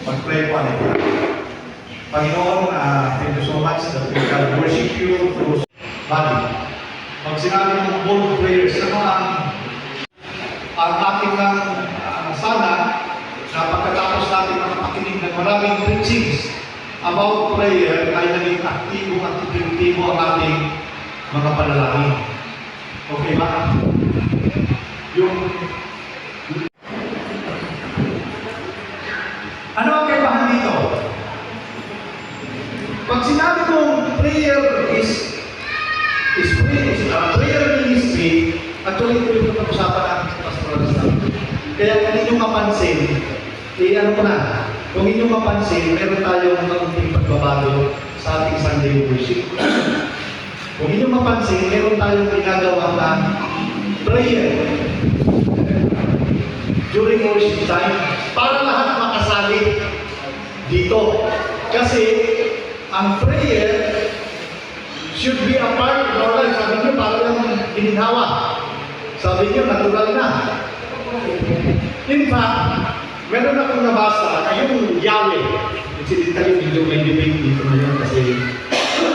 mag-pray po natin. Panginoon, thank you so much that we can worship you through body. Pag sinabi ng bold prayers, ano ang ating sana na pagkatapos natin makapakinig ng maraming preachings about prayer ay naging aktibo at epektibo ang ating mga panalangin. Okay ba? Ano ang kaibahan dito? Pag sinabi kong prayer is prayer ministry, actually ito yung pag-usapan natin sa pastoral staff. Kaya kung inyong mapansin, ano ko na, kung inyong mapansin, meron tayong kaunting pagbabago sa ating Sunday worship. Kung inyong mapansin, meron tayong ginagawa na prayer during worship time para lahat makasali dito. Kasi ang prayer should be a part of our life. Sabi niyo, parang gininhawa. Sabi niyo, natural na. In fact, meron akong nabasa, yung Yahweh. Incidentally, medyo may debate dito ngayon kasi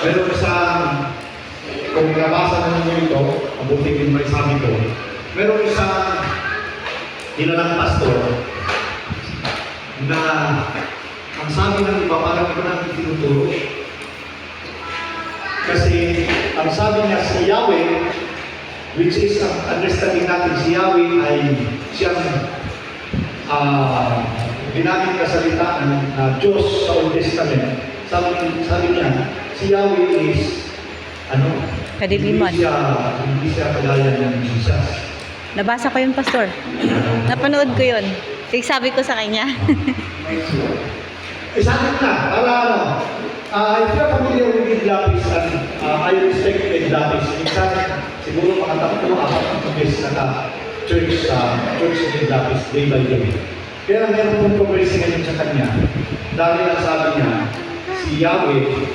meron isang, kung nabasa na ninyo ito, mabuti din may sabi ko, meron isang kilalang pastor na ang sabi ng iba, parang ito natin tinuturo. Kasi ang sabi niya si Yahweh, which is ang understanding natin si Yahweh ay siyang ginamit kasalitaan na Diyos sa Old Testament. Sabi niya, si Yahweh is kadiliman. Hindi siya kagaya ng Jesus. Nabasa ko yun, Pastor. Napanood ko yun. Sabi ko sa kanya. Sabi na, para if you're familiar with Ed Lapis, and I respect Ed Lapis, minsan siguro mga tatlo ang pag-base na church ng Ed Lapis day by day. Kaya meron pong controversy ngayon sa kanya dahil ang sabi niya, si Yahweh,